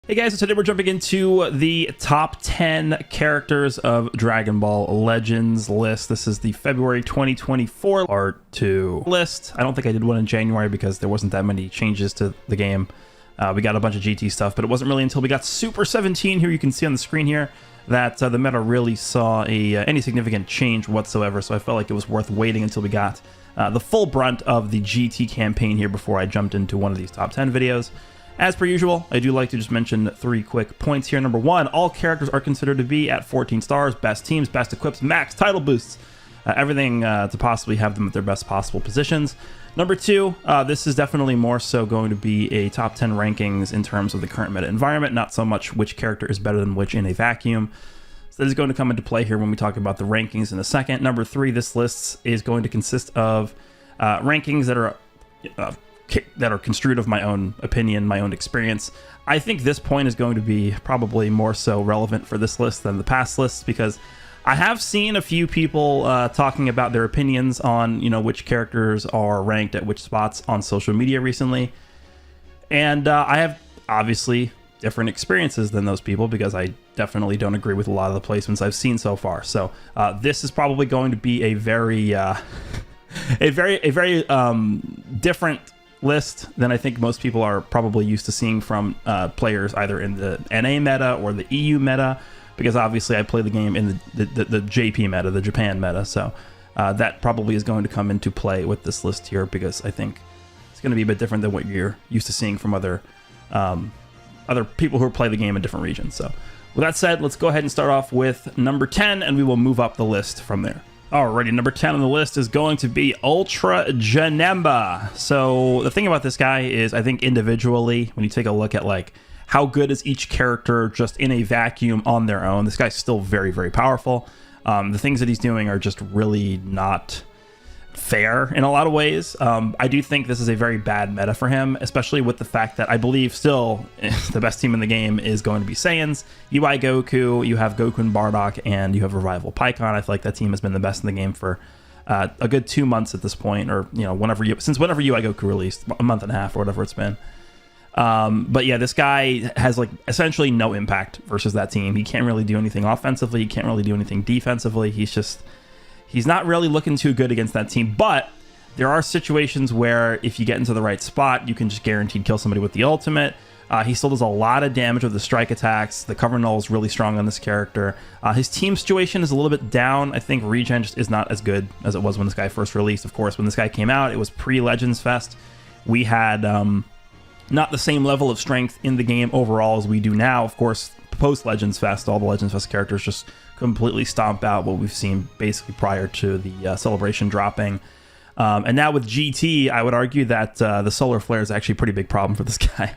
Hey guys, so today we're jumping into the top 10 characters of Dragon Ball Legends list. This is the February 2024 Part 2 list. I don't think I did one in January because there wasn't that many changes to the game. We got a bunch of GT stuff, but it wasn't really until we got Super 17 here, you can see on the screen here, that the meta really saw any significant change whatsoever, so I felt like it was worth waiting until we got the full brunt of the GT campaign here before I jumped into one of these top 10 videos. As per usual, I do like to just mention 3 quick points here. Number 1, all characters are considered to be at 14 stars, best teams, best equips, max title boosts, everything to possibly have them at their best possible positions. Number 2, this is definitely more so going to be a top 10 rankings in terms of the current meta environment, not so much which character is better than which in a vacuum. So this is going to come into play here when we talk about the rankings in a second. Number 3, this list is going to consist of rankings that are construed of my own opinion, my own experience. I think this point is going to be probably more so relevant for this list than the past lists, because I have seen a few people talking about their opinions on, which characters are ranked at which spots on social media recently. And I have obviously different experiences than those people, because I definitely don't agree with a lot of the placements I've seen so far. So this is probably going to be a very different list than I think most people are probably used to seeing from players either in the NA meta or the EU meta, because obviously I play the game in the JP meta, the Japan meta, so that probably is going to come into play with this list here, because I think it's going to be a bit different than what you're used to seeing from other people who play the game in different regions. So with that said, let's go ahead and start off with number 10, and we will move up the list from there. Alrighty, number 10 on the list is going to be Ultra Janemba. So the thing about this guy is, I think individually, when you take a look at like how good is each character just in a vacuum on their own, this guy's still very, very powerful. The things that he's doing are just really not fair in a lot of ways. I do think this is a very bad meta for him, especially with the fact that I believe still the best team in the game is going to be Saiyans. UI Goku, you have Goku and Bardock, and you have Revival Pikkon. I feel like that team has been the best in the game for a good 2 months at this point, or since whenever UI Goku released, a month and a half or whatever it's been. But yeah, this guy has like essentially no impact versus that team. He can't really do anything offensively. He can't really do anything defensively. He's not really looking too good against that team, but there are situations where if you get into the right spot, you can just guaranteed kill somebody with the ultimate. He still does a lot of damage with the strike attacks. The cover null is really strong on this character. His team situation is a little bit down. I think regen just is not as good as it was when this guy first released. Of course, when this guy came out, it was pre-Legends Fest. We had not the same level of strength in the game overall as we do now. Of course, post-Legends Fest, all the Legends Fest characters just completely stomp out what we've seen basically prior to the Celebration dropping. And now with GT, I would argue that the Solar Flare is actually a pretty big problem for this guy.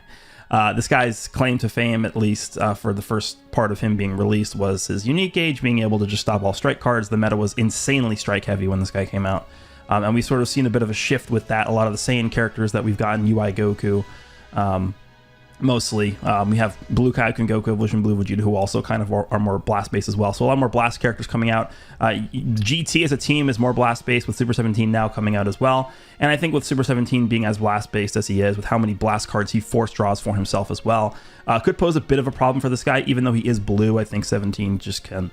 This guy's claim to fame, at least for the first part of him being released, was his unique gauge, being able to just stop all strike cards. The meta was insanely strike heavy when this guy came out. And we sort of seen a bit of a shift with that. A lot of the Saiyan characters that we've gotten, UI Goku, mostly. We have Blue Kaioken Goku, Evolution Blue Vegeta, who also kind of are more blast-based as well. So a lot more blast characters coming out. GT as a team is more blast-based, with Super 17 now coming out as well. And I think with Super 17 being as blast-based as he is, with how many blast cards he force draws for himself as well, could pose a bit of a problem for this guy. Even though he is blue, I think 17 just can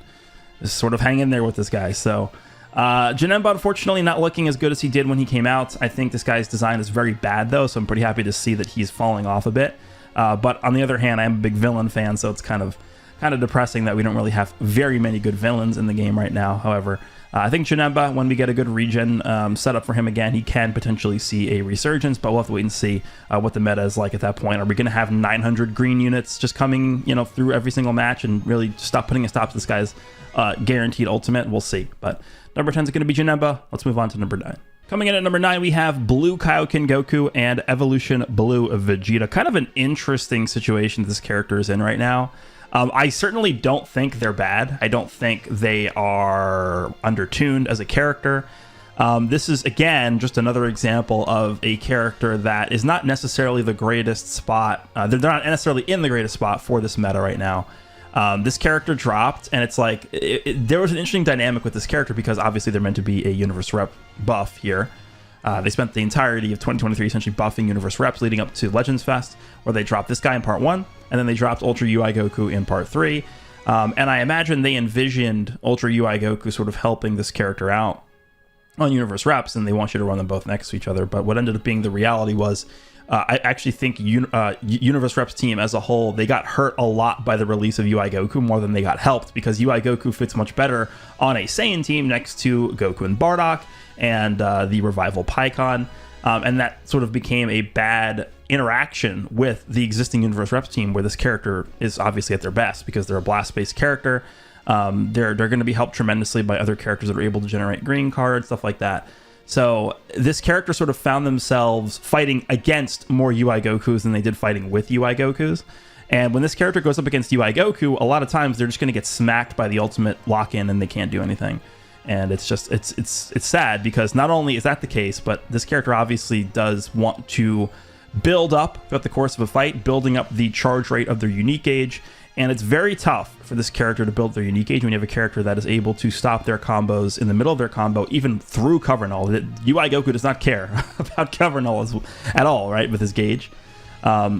sort of hang in there with this guy. So Janemba, unfortunately, not looking as good as he did when he came out. I think this guy's design is very bad, though, so I'm pretty happy to see that he's falling off a bit. But on the other hand, I am a big villain fan, so it's kind of depressing that we don't really have very many good villains in the game right now. However, I think Janemba, when we get a good regen setup for him again, he can potentially see a resurgence, but we'll have to wait and see what the meta is like at that point. Are we going to have 900 green units just coming, through every single match and really putting a stop to this guy's guaranteed ultimate? We'll see. But number 10 is going to be Janemba. Let's move on to number 9. Coming in at number 9, we have Blue Kaioken Goku and Evolution Blue Vegeta. Kind of an interesting situation this character is in right now. I certainly don't think they're bad. I don't think they are undertuned as a character. This is, again, just another example of a character that is not necessarily the greatest spot. They're not necessarily in the greatest spot for this meta right now. This character dropped, and it's like there was an interesting dynamic with this character, because obviously they're meant to be a universe rep buff here. They spent the entirety of 2023 essentially buffing Universe Reps leading up to Legends Fest, where they dropped this guy in part 1, and then they dropped Ultra UI Goku in part 3. And I imagine they envisioned Ultra UI Goku sort of helping this character out on Universe Reps, and they want you to run them both next to each other. But what ended up being the reality was, I actually think Universe Reps team as a whole, they got hurt a lot by the release of UI Goku more than they got helped, because UI Goku fits much better on a Saiyan team next to Goku and Bardock and the Revival Pikkon. And that sort of became a bad interaction with the existing Universe Reps team, where this character is obviously at their best because they're a blast-based character. They're going to be helped tremendously by other characters that are able to generate green cards, stuff like that. So this character sort of found themselves fighting against more UI Gokus than they did fighting with UI Gokus. And when this character goes up against UI Goku, a lot of times they're just going to get smacked by the ultimate lock-in and they can't do anything. And it's just, it's sad, because not only is that the case, but this character obviously does want to build up throughout the course of a fight, building up the charge rate of their unique gauge. And it's very tough for this character to build their unique gauge when you have a character that is able to stop their combos in the middle of their combo, even through cover null. UI Goku does not care about cover null at all, right, with his gauge.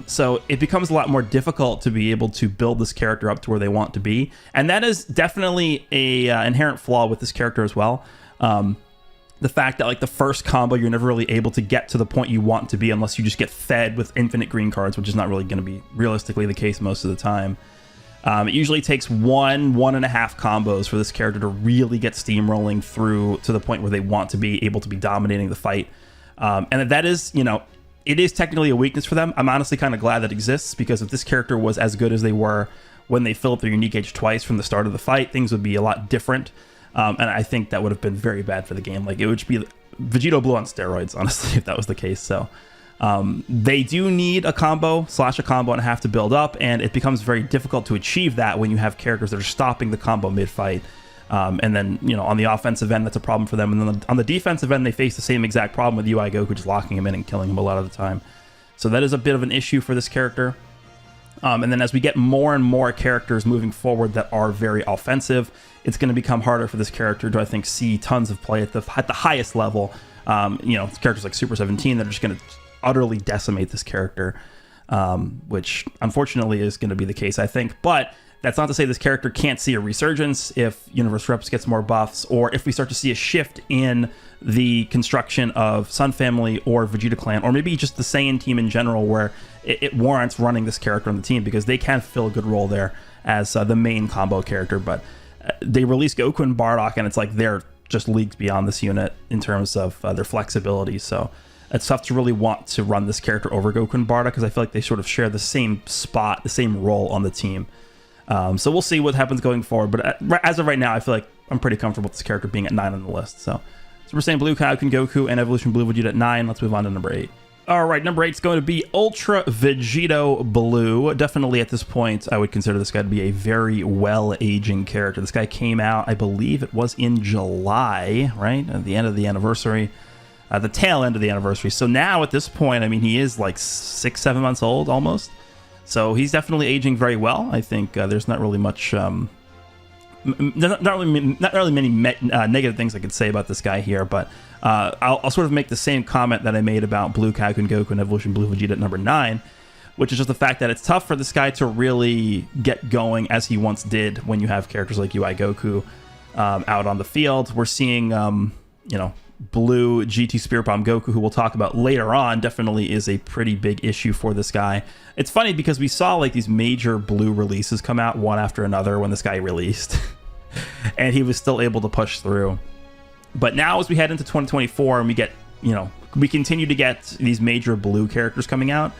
So it becomes a lot more difficult to be able to build this character up to where they want to be. And that is definitely a inherent flaw with this character as well. The fact that like the first combo, you're never really able to get to the point you want to be unless you just get fed with infinite green cards, which is not really going to be realistically the case most of the time. It usually takes 1.5 combos for this character to really get steamrolling through to the point where they want to be able to be dominating the fight. And that is, you know, it is technically a weakness for them. I'm honestly kind of glad that exists, because if this character was as good as they were when they fill up their unique gauge twice from the start of the fight, things would be a lot different. And I think that would have been very bad for the game. Like, it would be Vegito Blue on steroids, honestly, if that was the case. So they do need a combo and a half to build up, and it becomes very difficult to achieve that when you have characters that are stopping the combo mid-fight. And then, you know, on the offensive end, that's a problem for them. And then on the defensive end, they face the same exact problem with UI Goku, just locking him in and killing him a lot of the time. So that is a bit of an issue for this character. And then as we get more and more characters moving forward that are very offensive, it's going to become harder for this character to, I think, see tons of play at the highest level. You know, characters like Super 17 that are just going to utterly decimate this character, which unfortunately is going to be the case, I think. But that's not to say this character can't see a resurgence if Universe Reps gets more buffs, or if we start to see a shift in the construction of Sun Family or Vegeta Clan, or maybe just the Saiyan team in general, where it warrants running this character on the team, because they can fill a good role there as the main combo character. But they release Goku and Bardock, and it's like they're just leagues beyond this unit in terms of their flexibility. So it's tough to really want to run this character over Goku and Bardock, because I feel like they sort of share the same spot, the same role on the team. So we'll see what happens going forward. But as of right now, I feel like I'm pretty comfortable with this character being at 9 on the list. So Super Saiyan Blue Kaioken Goku and Evolution Blue Vegeta at 9. Let's move on to number 8. All right, number 8 is going to be Ultra Vegito Blue. Definitely at this point, I would consider this guy to be a very well-aging character. This guy came out, I believe it was in July, right? At the end of the anniversary. The tail end of the anniversary. So now at this point, I mean, he is like 6-7 months old almost. So he's definitely aging very well. I think there's not really much, not really many negative things I could say about this guy here. But I'll sort of make the same comment that I made about Blue Kaioken Goku and Evolution Blue Vegeta at number 9, which is just the fact that it's tough for this guy to really get going as he once did when you have characters like UI Goku out on the field. We're seeing, you know, Blue GT Spirit Bomb Goku, who we'll talk about later on, definitely is a pretty big issue for this guy. It's funny because we saw like these major Blue releases come out one after another when this guy released, and he was still able to push through. But now as we head into 2024 and we get, you know, we continue to get these major Blue characters coming out,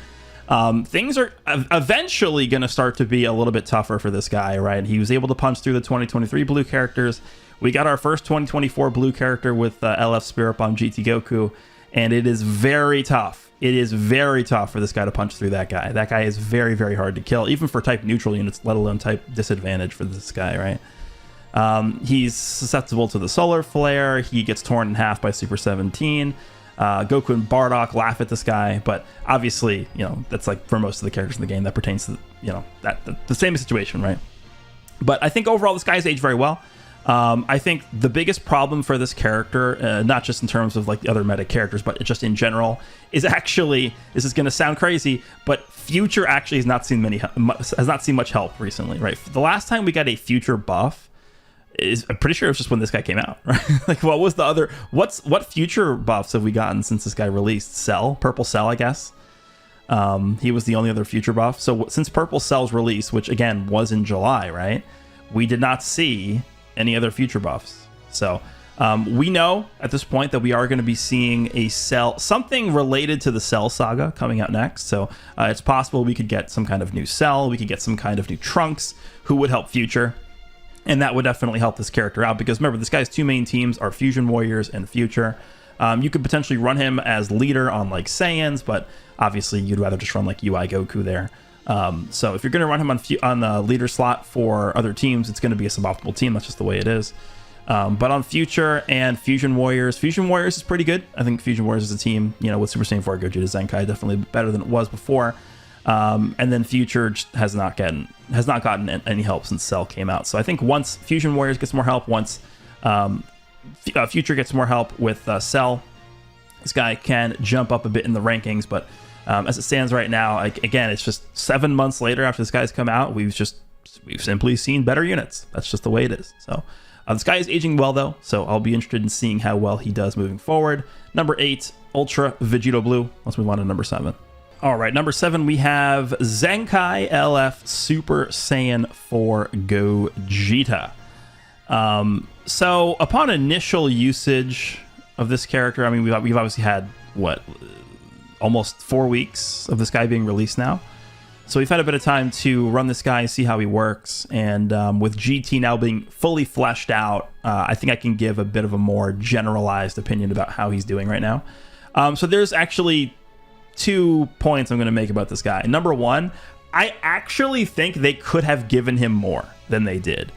things are eventually going to start to be a little bit tougher for this guy, right? He was able to punch through the 2023 Blue characters. We got our first 2024 Blue character with LF Spirit Bomb GT Goku, and it is very tough. It is very tough for this guy to punch through that guy. That guy is very, very hard to kill, even for type neutral units, let alone type disadvantage for this guy, right? He's susceptible to the Solar Flare. He gets torn in half by Super 17. Goku and Bardock laugh at this guy, but obviously, you know, that's like for most of the characters in the game, that pertains to, you know, the same situation, right? But I think overall this guy's aged very well. I think the biggest problem for this character, not just in terms of like the other meta characters, but just in general, is actually, this is going to sound crazy, but Future actually has not seen much help recently, right? The last time we got a Future buff is, I'm pretty sure it was just when this guy came out, right? Like, what was the other, what Future buffs have we gotten since this guy released? Cell, Purple Cell, I guess. He was the only other Future buff. So since Purple Cell's release, which again was in July, right? We did not see any other Future buffs. So we know at this point that we are going to be seeing a Cell, something related to the Cell saga coming out next. So it's possible we could get some kind of new Cell, we could get some kind of new Trunks who would help Future. And that would definitely help this character out, because remember, this guy's two main teams are Fusion Warriors and Future. You could potentially run him as leader on like Saiyans, but obviously you'd rather just run like UI Goku there. So if you're going to run him on the leader slot for other teams, it's going to be a suboptimal team. That's just the way it is. But on Future and Fusion Warriors is pretty good. I think Fusion Warriors is a team, you know, with Super Saiyan 4 Gogeta Zenkai, definitely better than it was before. And then Future just has not gotten any help since Cell came out. So I think once Fusion Warriors gets more help, once Future gets more help with Cell, this guy can jump up a bit in the rankings. But as it stands right now, like, again, it's just 7 months later after this guy's come out, we've simply seen better units. That's just the way it is. So this guy is aging well, though, so I'll be interested in seeing how well he does moving forward. Number 8, Ultra Vegito Blue. Let's move on to number 7. All right, number 7, we have Zenkai LF Super Saiyan 4 Gogeta. So upon initial usage of this character, I mean, we've obviously had, what, almost 4 weeks of this guy being released now. So we've had a bit of time to run this guy, see how he works. And with GT now being fully fleshed out, I think I can give a bit of a more generalized opinion about how he's doing right now. So there's actually 2 points I'm going to make about this guy. Number 1, I actually think they could have given him more than they did.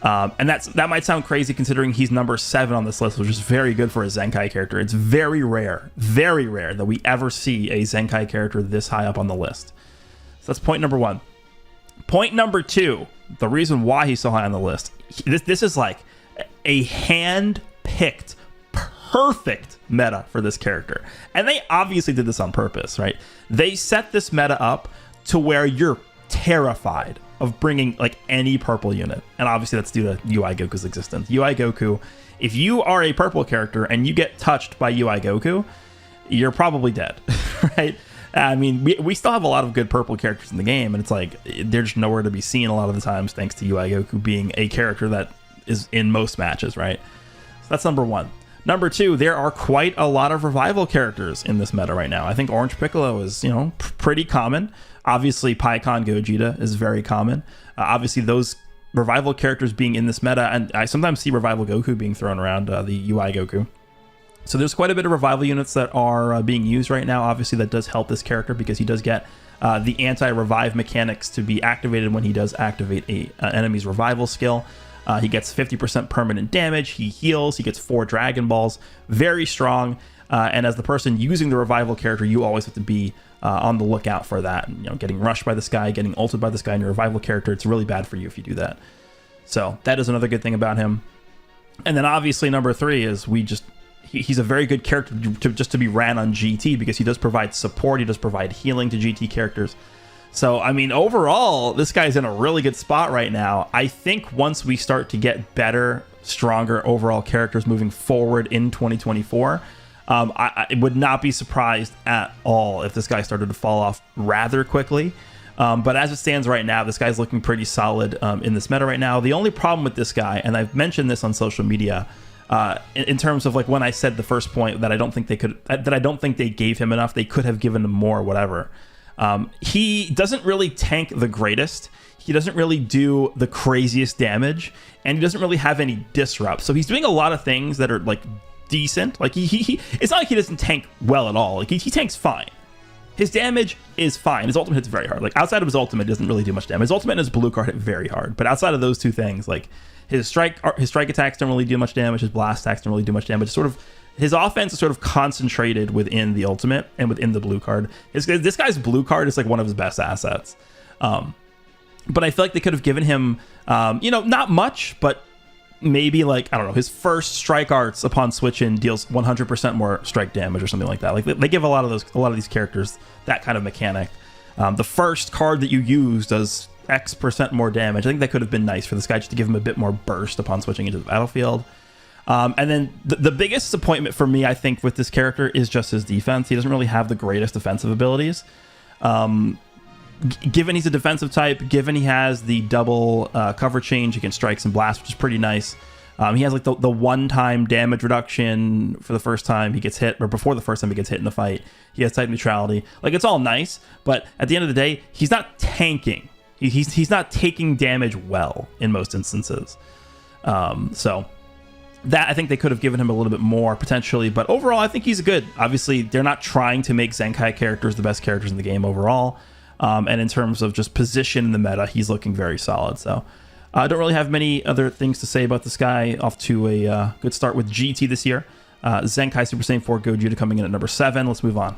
And that might sound crazy considering he's number 7 on this list, which is very good for a Zenkai character. It's very rare that we ever see a Zenkai character this high up on the list. So that's point number 1. Point number 2, the reason why he's so high on the list. This is like a hand-picked, perfect meta for this character. And they obviously did this on purpose, right? They set this meta up to where you're terrified of bringing like any purple unit. And obviously that's due to UI Goku's existence. UI Goku, if you are a purple character and you get touched by UI Goku, you're probably dead, right? I mean, we still have a lot of good purple characters in the game, and it's like they're just nowhere to be seen a lot of the times thanks to UI Goku being a character that is in most matches, right? So that's number 1. Number 2, there are quite a lot of revival characters in this meta right now. I think Orange Piccolo is, you know, pretty common. Obviously, PyCon Gogeta is very common. Obviously, those revival characters being in this meta, and I sometimes see Revival Goku being thrown around, the UI Goku. So there's quite a bit of revival units that are being used right now. Obviously, that does help this character because he does get the anti-revive mechanics to be activated when he does activate an enemy's revival skill. He gets 50% permanent damage, he heals, he gets 4 Dragon Balls, very strong. And as the person using the revival character, you always have to be on the lookout for that. You know, getting rushed by this guy, getting ulted by this guy in your revival character, it's really bad for you if you do that. So that is another good thing about him. And then obviously number 3 is he's a very good character to be ran on GT because he does provide support, he does provide healing to GT characters. So, I mean, overall, this guy's in a really good spot right now. I think once we start to get better, stronger overall characters moving forward in 2024, I would not be surprised at all if this guy started to fall off rather quickly. But as it stands right now, this guy's looking pretty solid in this meta right now. The only problem with this guy, and I've mentioned this on social media, in terms of like when I said the first point that I don't think they gave him enough, they could have given him more, whatever. He doesn't really tank the greatest. He doesn't really do the craziest damage, and he doesn't really have any disrupt. So he's doing a lot of things that are like decent. Like he it's not like he doesn't tank well at all. Like he tanks fine. His damage is fine. His ultimate hits very hard. Like outside of his ultimate, it doesn't really do much damage. His ultimate and his blue card hit very hard. But outside of those 2 things, like his strike attacks don't really do much damage. His blast attacks don't really do much damage. Sort of his offense is sort of concentrated within the ultimate and within the blue card. This guy's blue card is like one of his best assets. But I feel like they could have given him, not much, but maybe like, I don't know, his first strike arts upon switch in deals 100% more strike damage or something like that. Like they give a lot of these characters that kind of mechanic. The first card that you use does X% more damage. I think that could have been nice for this guy, just to give him a bit more burst upon switching into the battlefield. And then the biggest disappointment for me, I think, with this character is just his defense. He doesn't really have the greatest defensive abilities. Given he's a defensive type, given he has the double cover change against strikes and blasts, which is pretty nice. He has like the one-time damage reduction for the first time he gets hit, or before the first time he gets hit in the fight. He has type neutrality. Like, it's all nice, but at the end of the day, he's not tanking. He's not taking damage well in most instances. So that, I think they could have given him a little bit more potentially, but overall I think he's good. Obviously, they're not trying to make Zenkai characters the best characters in the game overall. And in terms of just position in the meta, he's looking very solid. So I don't really have many other things to say about this guy. Off to a good start with GT this year. Zenkai Super Saiyan 4 Gogeta coming in at number 7. Let's move on.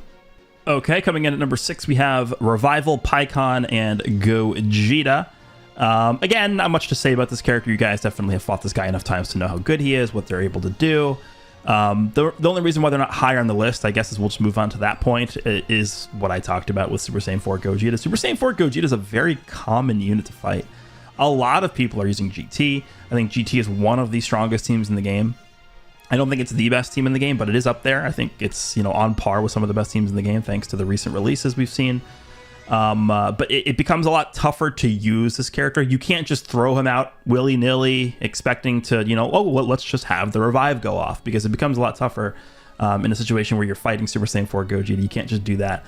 Okay, coming in at number 6, we have Revival, Pikkon, and Gogeta. Again, not much to say about this character. You guys definitely have fought this guy enough times to know how good he is, what they're able to do. The only reason why they're not higher on the list, I guess, is we'll just move on to that point, is what I talked about with Super Saiyan 4 Gogeta. Super Saiyan 4 Gogeta is a very common unit to fight. A lot of people are using GT. I think GT is one of the strongest teams in the game. I don't think it's the best team in the game, but it is up there. I think it's, on par with some of the best teams in the game, thanks to the recent releases we've seen. But it becomes a lot tougher to use this character. You can't just throw him out willy-nilly expecting to, let's just have the revive go off, because it becomes a lot tougher in a situation where you're fighting Super Saiyan 4 Gogeta. You can't just do that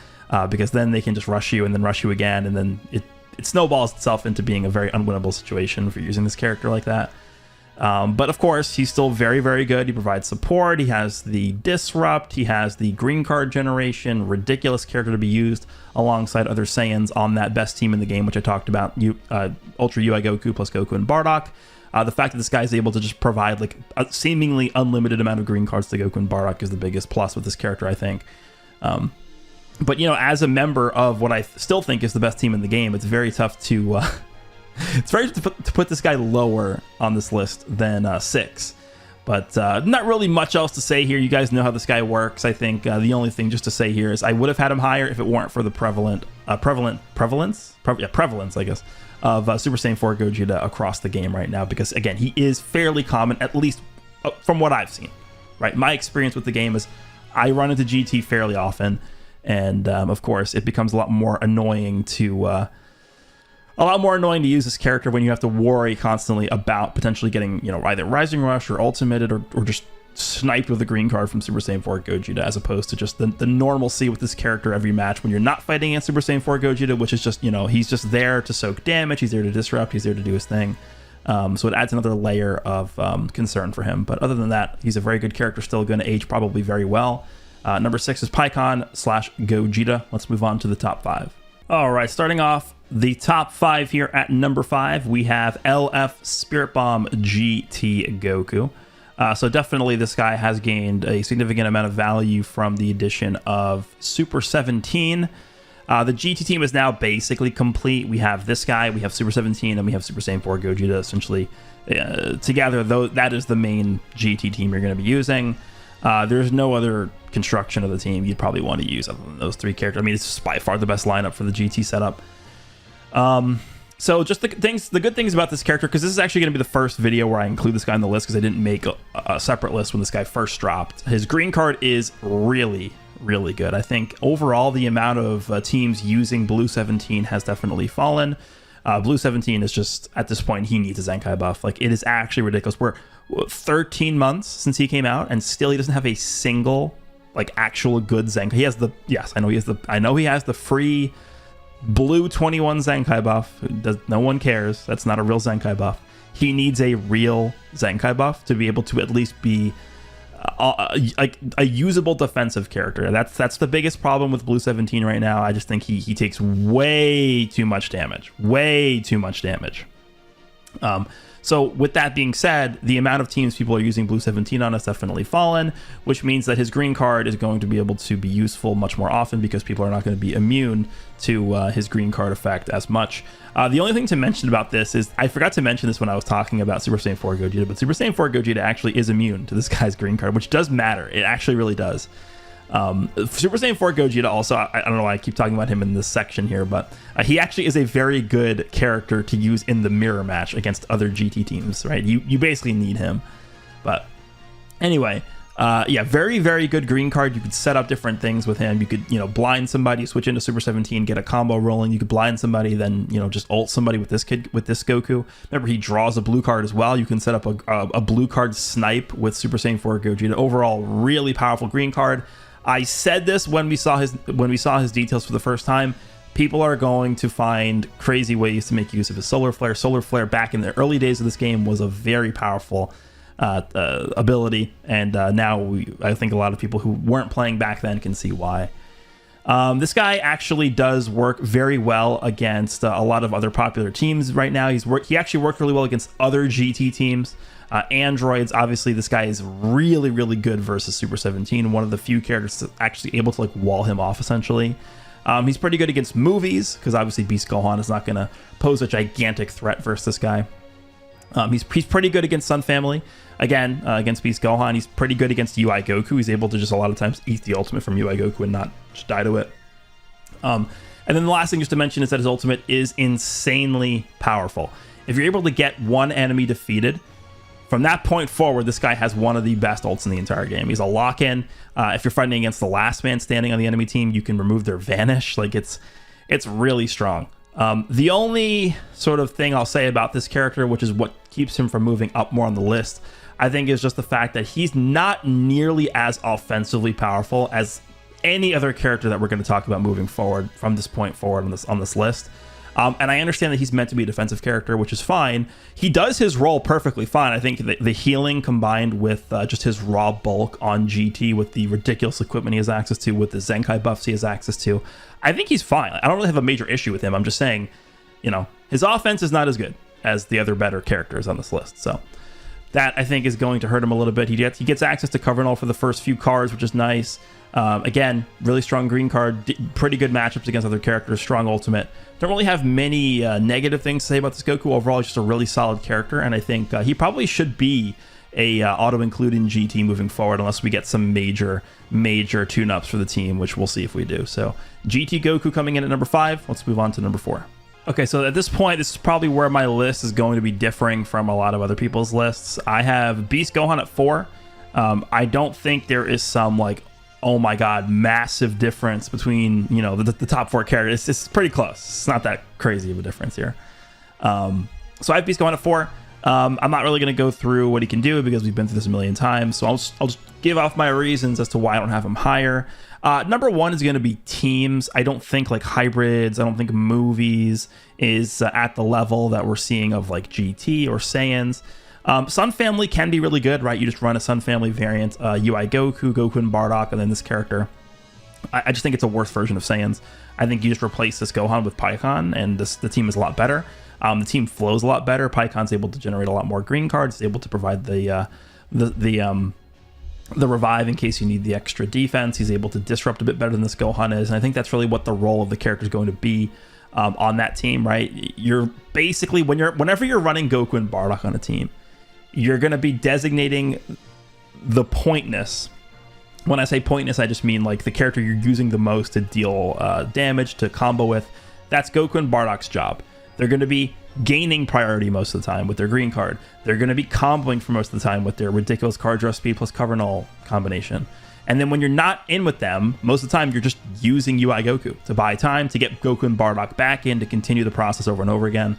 because then they can just rush you and then rush you again, and then it snowballs itself into being a very unwinnable situation for using this character like that. But of course, he's still very, very good. He provides support. He has the Disrupt. He has the green card generation. Ridiculous character to be used alongside other Saiyans on that best team in the game, which I talked about. Ultra UI Goku plus Goku and Bardock. The fact that this guy is able to just provide like a seemingly unlimited amount of green cards to Goku and Bardock is the biggest plus with this character, I think. But, as a member of what I still think is the best team in the game, it's very tough to... it's very to put this guy lower on this list than 6. But not really much else to say here. You guys know how this guy works. I think the only thing just to say here is I would have had him higher if it weren't for the prevalence, I guess, of Super Saiyan 4 Gogeta across the game right now. Because, again, he is fairly common, at least from what I've seen. Right? My experience with the game is I run into GT fairly often. And, of course, it becomes a lot more annoying to... a lot more annoying to use this character when you have to worry constantly about potentially getting, either Rising Rush or ultimated or just sniped with a green card from Super Saiyan 4 Gogeta, as opposed to just the normalcy with this character every match when you're not fighting against Super Saiyan 4 Gogeta, which is just, he's just there to soak damage, he's there to disrupt, he's there to do his thing. So it adds another layer of concern for him. But other than that, he's a very good character, still going to age probably very well. Number 6 is Pikkon/Gogeta. Let's move on to the top 5. All right, starting off the top 5 here at number 5, we have LF Spirit Bomb GT Goku. So definitely this guy has gained a significant amount of value from the addition of Super 17. The GT team is now basically complete. We have this guy, we have Super 17, and we have Super Saiyan 4 Gogeta essentially together. Though that is the main GT team you're going to be using. There's no other construction of the team you'd probably want to use other than those 3 characters. I mean, it's by far the best lineup for the GT setup. So just the good things about this character, because this is actually going to be the first video where I include this guy on the list, because I didn't make a separate list when this guy first dropped. His green card is really, really good. I think overall the amount of teams using Blue 17 has definitely fallen. Blue 17 is just, at this point, he needs a Zenkai buff. Like, it is actually ridiculous. We're 13 months since he came out, and still he doesn't have a single, like, actual good Zenkai. He has the, yes, I know he has the free Blue 21 Zenkai buff. No one cares. That's not a real Zenkai buff. He needs a real Zenkai buff to be able to at least be like a usable defensive character. That's the biggest problem with Blue 17 right now. I just think he takes way too much damage. So with that being said, the amount of teams people are using Blue 17 on has definitely fallen, which means that his green card is going to be able to be useful much more often because people are not going to be immune to his green card effect as much. The only thing to mention about this is, I forgot to mention this when I was talking about Super Saiyan 4 Gogeta, but Super Saiyan 4 Gogeta actually is immune to this guy's green card, which does matter. It actually really does. Super Saiyan 4 Gogeta also, I don't know why I keep talking about him in this section here, but he actually is a very good character to use in the mirror match against other GT teams, right? You basically need him. But anyway, yeah, very, very good green card. You could set up different things with him. You could, blind somebody, switch into Super 17, get a combo rolling. You could blind somebody, then, just ult somebody with this Goku. Remember, he draws a blue card as well. You can set up a blue card snipe with Super Saiyan 4 Gogeta. Overall, really powerful green card. I said this when we saw his details for the first time. People are going to find crazy ways to make use of his Solar Flare. Solar Flare back in the early days of this game was a very powerful ability, and now I think a lot of people who weren't playing back then can see why. This guy actually does work very well against a lot of other popular teams right now. He actually worked really well against other GT teams. Androids, obviously, this guy is really, really good versus Super 17. One of the few characters that's actually able to wall him off, essentially. He's pretty good against movies, because obviously Beast Gohan is not going to pose a gigantic threat versus this guy. He's pretty good against Sun Family. Again, against Beast Gohan, he's pretty good against UI Goku. He's able to just a lot of times eat the ultimate from UI Goku and not just die to it. And then the last thing just to mention is that his ultimate is insanely powerful. If you're able to get one enemy defeated, from that point forward, this guy has one of the best ults in the entire game. He's a lock-in. If you're fighting against the last man standing on the enemy team, you can remove their vanish. It's really strong. The only sort of thing I'll say about this character, which is what keeps him from moving up more on the list, I think is just the fact that he's not nearly as offensively powerful as any other character that we're going to talk about moving forward from this point forward on this list. And I understand that he's meant to be a defensive character, which is fine. He does his role perfectly fine. I think the healing combined with just his raw bulk on GT with the ridiculous equipment he has access to, with the Zenkai buffs he has access to, I think he's fine. I don't really have a major issue with him. I'm just saying, his offense is not as good as the other better characters on this list. So that, I think, is going to hurt him a little bit. He gets access to Cover Null for the first few cards, which is nice. Again, really strong green card, pretty good matchups against other characters, strong ultimate. Don't really have many negative things to say about this Goku. Overall, he's just a really solid character, and I think he probably should be a auto-include in GT moving forward, unless we get some major tune-ups for the team, which we'll see if we do. So GT Goku coming in at number 5. Let's move on to number 4. Okay, so at this point, this is probably where my list is going to be differing from a lot of other people's lists. I have Beast Gohan at 4. I don't think there is some oh my god, massive difference between the top 4 characters. It's pretty close. It's not that crazy of a difference here. So I have Beast Gohan at 4. I'm not really going to go through what he can do because we've been through this a million times. So I'll just give off my reasons as to why I don't have him higher. Number 1 is going to be teams. I don't think hybrids. I don't think movies is at the level that we're seeing of GT or Saiyans. Sun Family can be really good, right? You just run a Sun Family variant, UI Goku, Goku and Bardock, and then this character. I just think it's a worse version of Saiyans. I think you just replace this Gohan with Pikkon, and the team is a lot better. The team flows a lot better. Pikkon's able to generate a lot more green cards. He's able to provide the revive in case you need the extra defense. He's able to disrupt a bit better than this Gohan is, and I think that's really what the role of the character is going to be on that team, right? You're basically, whenever you're running Goku and Bardock on a team, you're going to be designating the pointness. When I say pointness, I just mean the character you're using the most to deal damage, to combo with. That's Goku and Bardock's job. They're going to be gaining priority most of the time with their green card. They're going to be comboing for most of the time with their ridiculous card draw speed plus Cover Null combination. And then when you're not in with them, most of the time you're just using UI Goku to buy time, to get Goku and Bardock back in, to continue the process over and over again.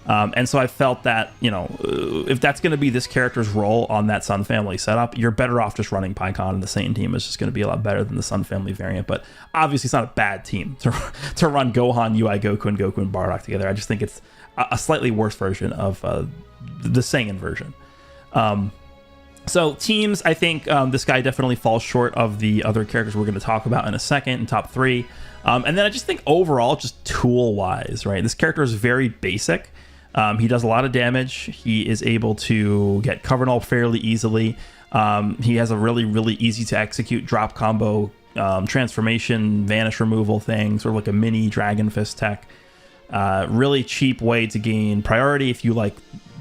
And so I felt that, if that's going to be this character's role on that Sun Family setup, you're better off just running Pikkon, and the Saiyan team is just going to be a lot better than the Sun Family variant. But obviously it's not a bad team to run Gohan, UI Goku, and Goku and Bardock together. I just think it's a slightly worse version of the Saiyan version. So teams, I think this guy definitely falls short of the other characters we're going to talk about in a second in top 3. And then I just think overall, just tool-wise, right? This character is very basic. He does a lot of damage. He is able to get cover null fairly easily. He has a really, really easy to execute drop combo, transformation, vanish removal thing, sort of like a mini Dragon Fist tech. Really cheap way to gain priority. If you like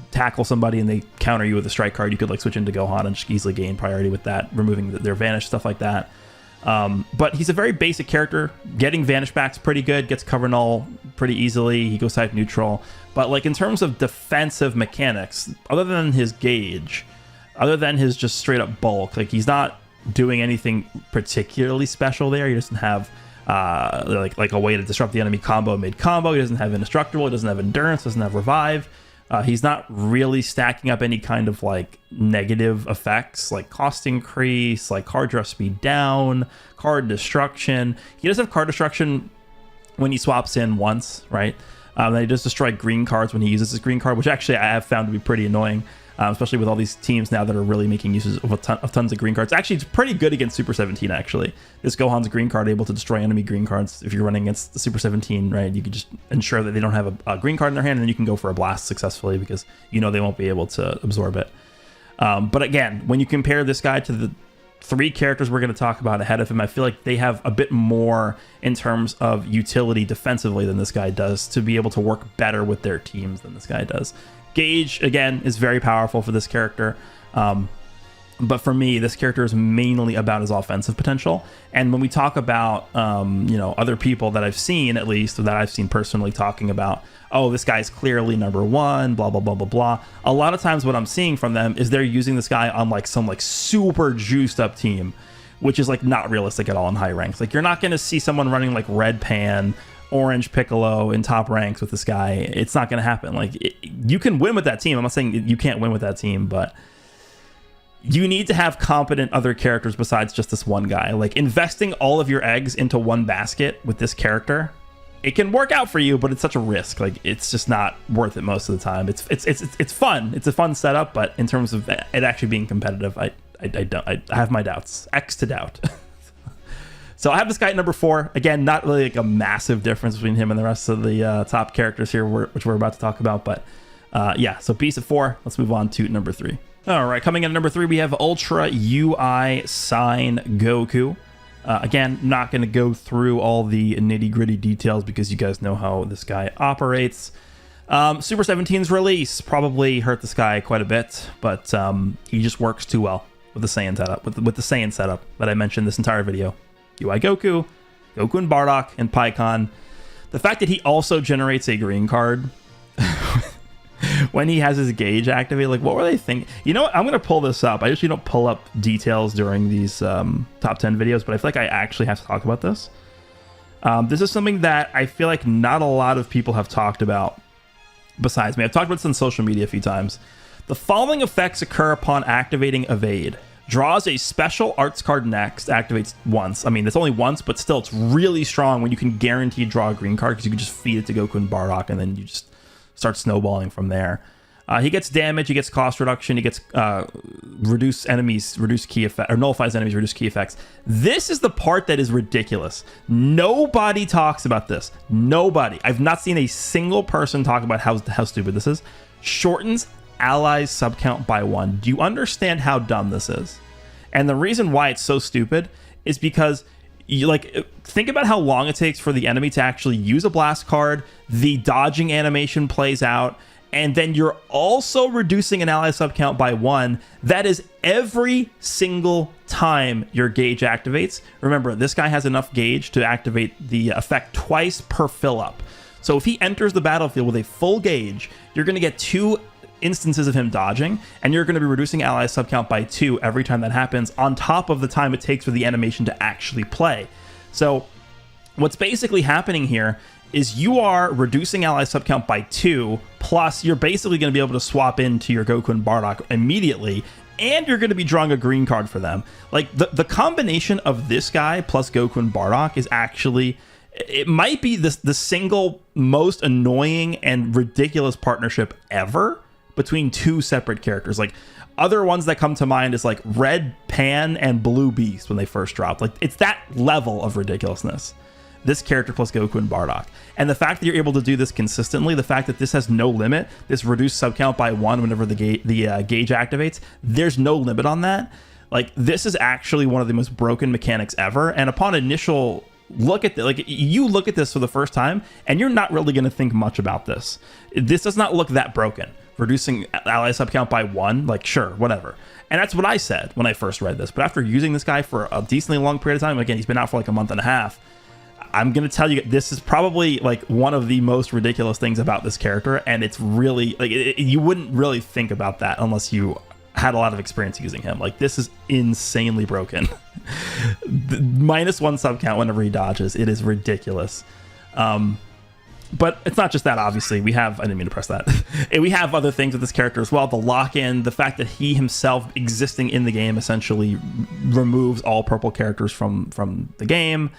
tackle somebody and they counter you with a strike card, you could like switch into Gohan and just easily gain priority with that, removing their vanish, stuff like that. But he's a very basic character. Getting vanish back's pretty good, gets cover null pretty easily. He goes type neutral. But like in terms of defensive mechanics, other than his gauge, other than his just straight up bulk, like he's not doing anything particularly special there. He doesn't have like a way to disrupt the enemy combo mid-combo. He doesn't have indestructible. He doesn't have endurance. Doesn't have revive. He's not really stacking up any kind of like negative effects like cost increase, like card draw speed down, card destruction. He does have card destruction when he swaps in once, right? Then he does destroy green cards when he uses his green card, which actually I have found to be pretty annoying. Especially with all these teams now that are really making uses of tons of green cards. Actually, it's pretty good against Super 17, actually. This Gohan's green card able to destroy enemy green cards. If you're running against the Super 17, right, you can just ensure that they don't have a green card in their hand, and then you can go for a blast successfully because you know they won't be able to absorb it. But again, when you compare this guy to the 3 characters we're going to talk about ahead of him, I feel like they have a bit more in terms of utility defensively than this guy does to be able to work better with their teams than this guy does. Gauge, again, is very powerful for this character. But for me, this character is mainly about his offensive potential. And when we talk about, other people that I've seen, at least, that I've seen personally talking about, oh, this guy's clearly number 1, blah, blah, blah, blah, blah. A lot of times what I'm seeing from them is they're using this guy on like some like super juiced up team, which is like not realistic at all in high ranks. Like you're not going to see someone running like Red Pan, Orange Piccolo in top ranks with this guy. It's not going to happen. Like you can win with that team. I'm not saying you can't win with that team, but you need to have competent other characters besides just this one guy. Like investing all of your eggs into one basket with this character, it can work out for you, but it's such a risk. Like it's just not worth it most of the time. It's fun. It's a fun setup, but in terms of it actually being competitive, I have my doubts. X to doubt. So I have this guy at number 4. Again, not really like a massive difference between him and the rest of the top characters here, which we're about to talk about. But yeah, so Beast at 4. Let's move on to number 3. All right, coming in at number 3, we have Ultra UI Sign Goku. Again, not going to go through all the nitty-gritty details because you guys know how this guy operates. Super 17's release probably hurt this guy quite a bit, but he just works too well with the Saiyan setup, with the Saiyan setup that I mentioned this entire video. UI Goku, Goku and Bardock, and Pikkon. The fact that he also generates a green card when he has his gauge activated, like what were they thinking? You know what? I'm going to pull this up. I usually don't pull up details during these top 10 videos, but I feel like I actually have to talk about this. This is something that I feel like not a lot of people have talked about besides me. I've talked about this on social media a few times. The following effects occur upon activating Evade. Draws a special arts card next, activates once. I mean, it's only once, but still, it's really strong when you can guarantee draw a green card because you can just feed it to Goku and Bardock, and then you just start snowballing from there. He gets damage, he gets cost reduction, he gets reduce key effect, or nullifies enemies, reduce key effects. This is the part that is ridiculous. Nobody talks about this. Nobody. I've not seen a single person talk about how stupid this is. Shortens allies subcount by 1. Do you understand how dumb this is? And the reason why it's so stupid is because you think about how long it takes for the enemy to actually use a blast card, the dodging animation plays out, and then you're also reducing an ally subcount by 1. That is every single time your gauge activates. Remember, this guy has enough gauge to activate the effect twice per fill up. So if he enters the battlefield with a full gauge, you're going to get 2 instances of him dodging, and you're going to be reducing ally subcount by 2 every time that happens, on top of the time it takes for the animation to actually play. So what's basically happening here is you are reducing ally subcount by 2, plus you're basically going to be able to swap into your Goku and Bardock immediately, and you're going to be drawing a green card for them. Like the combination of this guy plus Goku and Bardock is actually, it might be the single most annoying and ridiculous partnership ever between 2 separate characters. Like other ones that come to mind is like Red Pan and Blue Beast when they first dropped. Like it's that level of ridiculousness. this character plus Goku and Bardock. And the fact that you're able to do this consistently, the fact that this has no limit, this reduced sub count by 1 whenever the gauge activates, there's no limit on that. Like, this is actually one of the most broken mechanics ever. And upon initial look at you look at this for the first time, and you're not really going to think much about this. This does not look that broken. Reducing ally sub count by 1, like, sure, whatever. And that's what I said when I first read this. But after using this guy for a decently long period of time, again, he's been out for like a month and a half, I'm going to tell you, this is probably like one of the most ridiculous things about this character. And it's really like, you wouldn't really think about that unless you had a lot of experience using him. Like, this is insanely broken. -1 sub count whenever he dodges. It is ridiculous. But it's not just that, obviously. We have, I didn't mean to press that. We have other things with this character as well. The lock-in, the fact that he himself existing in the game essentially removes all purple characters from the game.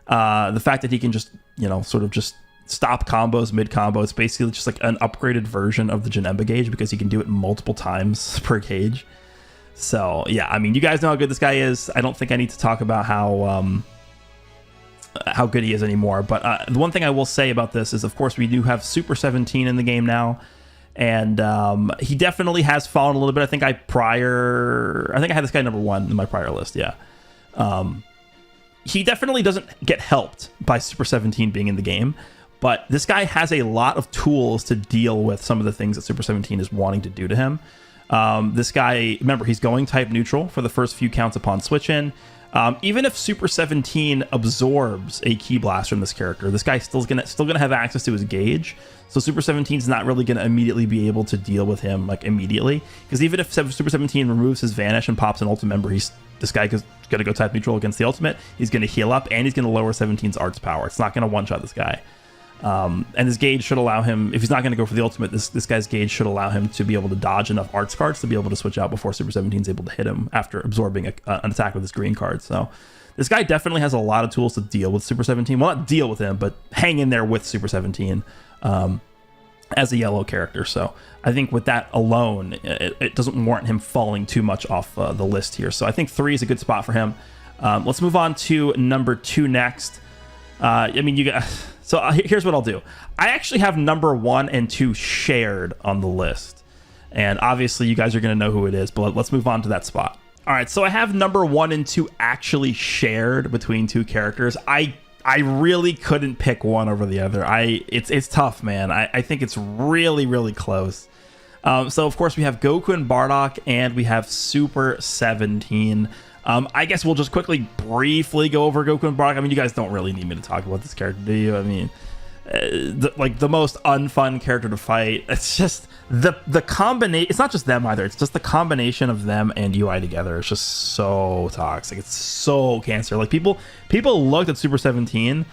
The fact that he can just, you know, sort of just stop combos mid-combo. It's basically just like an upgraded version of the Janemba gauge because he can do it multiple times per gauge. So, yeah, I mean, you guys know how good this guy is. I don't think I need to talk about how good he is anymore. But the one thing I will say about this is, of course, we do have Super 17 in the game now. And he definitely has fallen a little bit. I think I had this guy number 1 in my prior list, yeah. He definitely doesn't get helped by Super 17 being in the game. But this guy has a lot of tools to deal with some of the things that Super 17 is wanting to do to him. This guy, remember, he's going type neutral for the first few counts upon switch in. Even if Super 17 absorbs a Ki Blast from this character, this guy's still gonna have access to his gauge. So Super 17 is not really gonna immediately be able to deal with him like immediately, because even if Super 17 removes his Vanish and pops an ultimate member, this guy is gonna go type neutral against the ultimate. He's gonna heal up and he's gonna lower 17's arts power. It's not gonna one shot this guy. And his gauge should allow him, if he's not going to go for the ultimate, this guy's gauge should allow him to be able to dodge enough arts cards to be able to switch out before Super 17 is able to hit him after absorbing an attack with his green card. So this guy definitely has a lot of tools to deal with Super 17. Well, not deal with him, but hang in there with Super 17 as a yellow character. So I think with that alone, it doesn't warrant him falling too much off the list here. So I think 3 is a good spot for him. Let's move on to number 2 next. I mean, you got... So here's what I'll do. I actually have number 1 and 2 shared on the list. And obviously you guys are going to know who it is, but let's move on to that spot. All right, so I have number 1 and 2 actually shared between 2 characters. I really couldn't pick one over the other. It's tough, man. I think it's really, really close. So of course we have Goku and Bardock, and we have Super 17. I guess we'll just quickly, briefly go over Goku and Bardock. I mean, you guys don't really need me to talk about this character, do you? I mean, the most unfun character to fight. It's just the combination. It's not just them either. It's just the combination of them and UI together. It's just so toxic. It's so cancer. Like, people looked at Super 17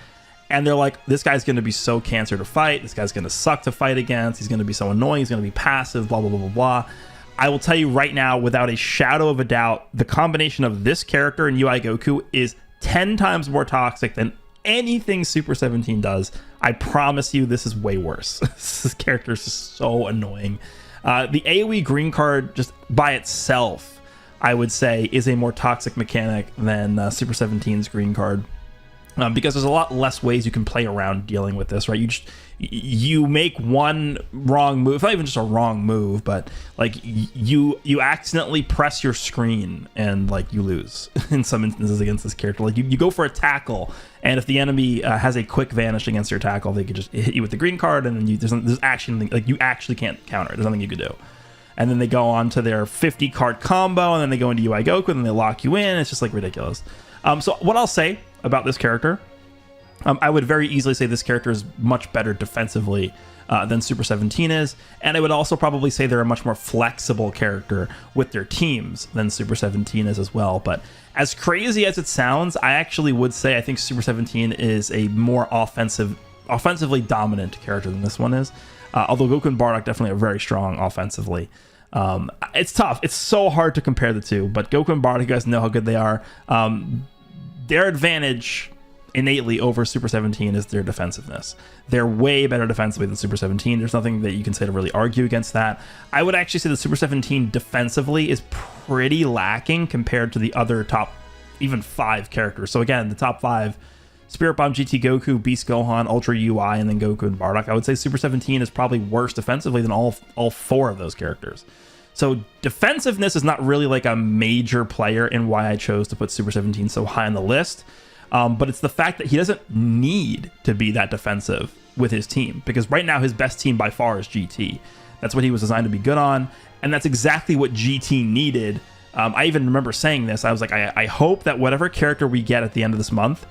and they're like, this guy's going to be so cancer to fight. This guy's going to suck to fight against. He's going to be so annoying. He's going to be passive, blah, blah, blah, blah, blah. I will tell you right now, without a shadow of a doubt, the combination of this character and UI Goku is 10 times more toxic than anything Super 17 does. I promise you, this is way worse. This character is just so annoying. The AoE green card, just by itself, I would say, is a more toxic mechanic than Super 17's green card. Because there's a lot less ways you can play around dealing with this, right? You make one wrong move, not even just a wrong move, but like you accidentally press your screen and like you lose in some instances against this character. Like you go for a tackle, and if the enemy has a quick vanish against your tackle, they could just hit you with the green card, and then there's action, like you actually can't counter it. There's nothing you could do. And then they go on to their 50 card combo, and then they go into UI Goku, and then they lock you in. It's just like ridiculous. So what I'll say about this character, I would very easily say this character is much better defensively than Super 17 is, and I would also probably say they're a much more flexible character with their teams than Super 17 is as well. But as crazy as it sounds, I actually would say I think Super 17 is a more offensively dominant character than this one is, although Goku and Bardock definitely are very strong offensively. It's tough. It's so hard to compare the two, but Goku and Bardock, you guys know how good they are. Their advantage innately over Super 17 is their defensiveness. They're way better defensively than Super 17. There's nothing that you can say to really argue against that. I would actually say that Super 17 defensively is pretty lacking compared to the other top even 5 characters. So again, the top 5, Spirit Bomb, GT Goku, Beast Gohan, Ultra UI, and then Goku and Bardock. I would say Super 17 is probably worse defensively than all 4 of those characters. So defensiveness is not really like a major player in why I chose to put Super 17 so high on the list. But it's the fact that he doesn't need to be that defensive with his team, because right now his best team by far is GT. That's what he was designed to be good on, and that's exactly what GT needed. I even remember saying this. I was like, I hope that whatever character we get at the end of this month,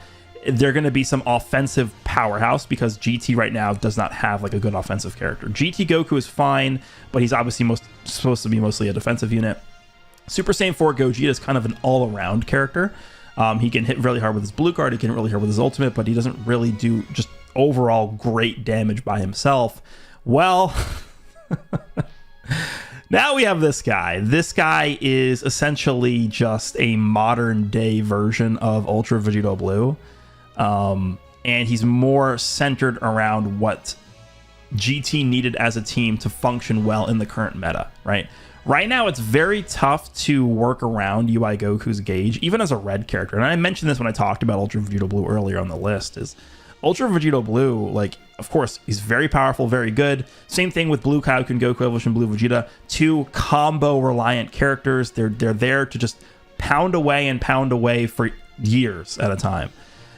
they're going to be some offensive powerhouse, because GT right now does not have like a good offensive character. GT Goku is fine, but he's obviously supposed to be mostly a defensive unit. Super Saiyan 4 Gogeta is kind of an all-around character. He can hit really hard with his blue card, he can hit really hard with his ultimate, but he doesn't really do just overall great damage by himself. Well, now we have this guy. This guy is essentially just a modern day version of Ultra Vegito Blue. And he's more centered around what GT needed as a team to function well in the current meta, right? Right now, it's very tough to work around UI Goku's gauge, even as a red character. And I mentioned this when I talked about Ultra Vegito Blue earlier on the list, is Ultra Vegito Blue, like, of course, he's very powerful, very good. Same thing with Blue Kaioken Goku Evolution Blue Vegeta. 2 combo-reliant characters. They're there to just pound away for years at a time.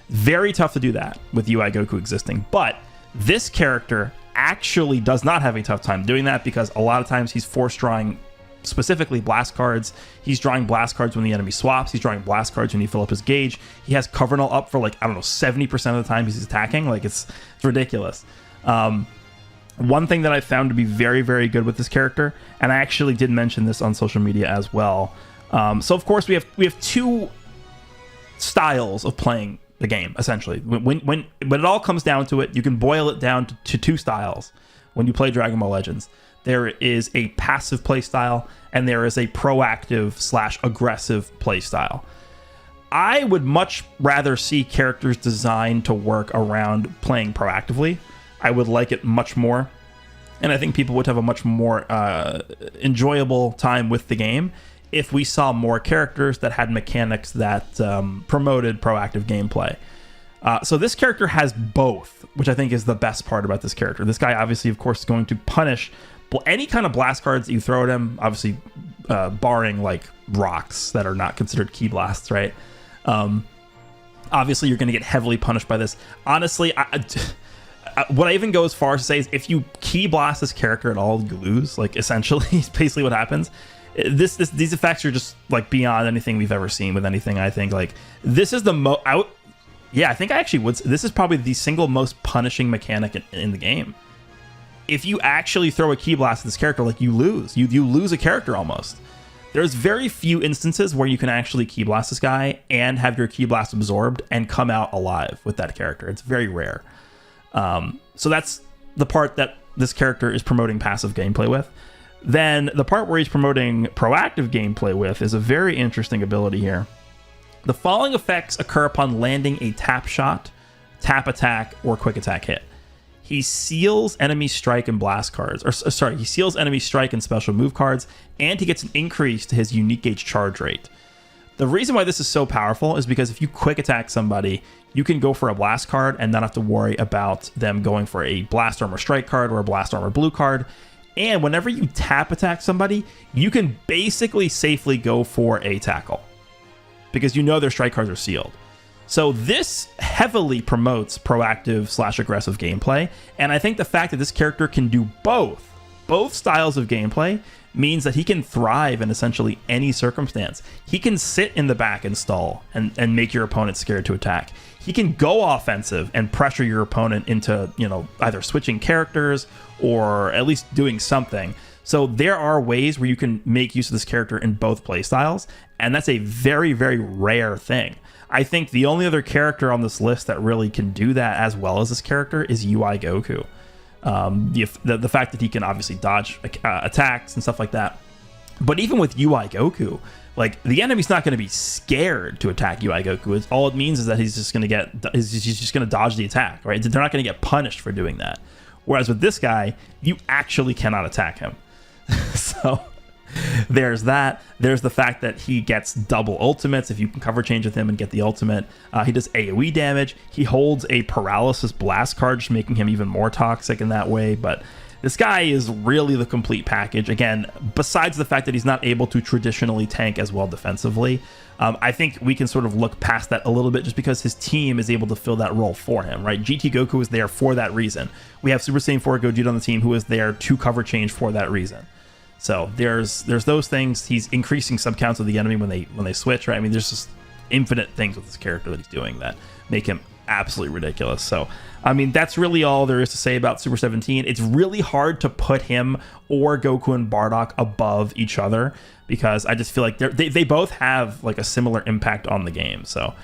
Very tough to do that with UI Goku existing. But this character actually does not have a tough time doing that, because a lot of times he's force drawing specifically blast cards. He's drawing blast cards when the enemy swaps. He's drawing blast cards when you fill up his gauge. He has cover null up for like, I don't know, 70% of the time he's attacking. Like, it's ridiculous. One thing that I found to be very, very good with this character, and I actually did mention this on social media as well. So of course we have 2 styles of playing the game, essentially. When it all comes down to it, you can boil it down to 2 styles when you play Dragon Ball Legends. There is a passive play style, and there is a proactive / aggressive play style. I would much rather see characters designed to work around playing proactively. I would like it much more, and I think people would have a much more enjoyable time with the game if we saw more characters that had mechanics that promoted proactive gameplay. So this character has both, which I think is the best part about this character. This guy, obviously, of course, is going to punish any kind of blast cards that you throw at him, obviously barring like rocks that are not considered key blasts, right? Obviously, you're going to get heavily punished by this. Honestly, what I even go as far as to say is if you key blast this character at all, you lose. Like, essentially, is basically what happens. These effects are just like beyond anything we've ever seen with anything. I think like this is the I think I actually would. This is probably the single most punishing mechanic in the game. If you actually throw a key blast at this character, like, you lose. You lose a character almost. There's very few instances where you can actually key blast this guy and have your key blast absorbed and come out alive with that character. It's very rare. So that's the part that this character is promoting passive gameplay with. Then the part where he's promoting proactive gameplay with is a very interesting ability here. The following effects occur upon landing a tap shot, tap attack, or quick attack hit. He seals enemy strike and blast cards, he seals enemy strike and special move cards, and he gets an increase to his unique gauge charge rate. The reason why this is so powerful is because if you quick attack somebody, you can go for a blast card and not have to worry about them going for a blast armor strike card or a blast armor blue card. And whenever you tap attack somebody, you can basically safely go for a tackle, because you know their strike cards are sealed. So this heavily promotes proactive / aggressive gameplay, and I think the fact that this character can do both styles of gameplay means that he can thrive in essentially any circumstance. He can sit in the back and stall and make your opponent scared to attack. He can go offensive and pressure your opponent into, either switching characters or at least doing something. So there are ways where you can make use of this character in both playstyles, and that's a very, very rare thing. I think the only other character on this list that really can do that as well as this character is UI Goku. The fact that he can obviously dodge attacks and stuff like that. But even with UI Goku, like, the enemy's not going to be scared to attack UI Goku. All it means is that he's just going to dodge the attack, right? They're not going to get punished for doing that. Whereas with this guy, you actually cannot attack him. So there's that. There's the fact that he gets double ultimates if you can cover change with him and get the ultimate. He does AoE damage. He holds a paralysis blast card, just making him even more toxic in that way. But this guy is really the complete package. Again, besides the fact that he's not able to traditionally tank as well defensively, I think we can sort of look past that a little bit just because his team is able to fill that role for him, right? GT Goku is there for that reason. We have Super Saiyan 4 Gogeta on the team who is there to cover change for that reason. So there's those things. He's increasing sub counts of the enemy when they switch, right? I mean, there's just infinite things with this character that he's doing that make him absolutely ridiculous. So I mean, that's really all there is to say about Super 17. It's really hard to put him or Goku and Bardock above each other because I just feel like they both have like a similar impact on the game. So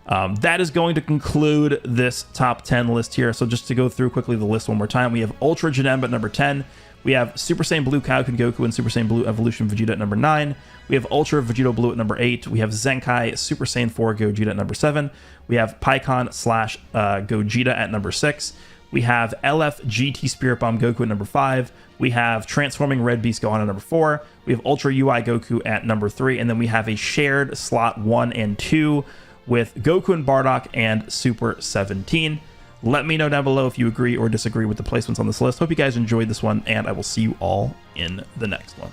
that is going to conclude this top 10 list here. So just to go through quickly the list one more time, we have Ultra Janemba at number 10. We have Super Saiyan Blue Kaioken Goku and Super Saiyan Blue Evolution Vegeta at number 9. We have Ultra Vegito Blue at number 8. We have Zenkai Super Saiyan 4 Gogeta at number 7. We have Pikkon / Gogeta at number 6. We have LF GT Spirit Bomb Goku at number 5. We have Transforming Red Beast Gohan at number 4. We have Ultra UI Goku at number 3. And then we have a shared slot 1 and 2 with Goku and Bardock and Super 17. Let me know down below if you agree or disagree with the placements on this list. Hope you guys enjoyed this one, and I will see you all in the next one.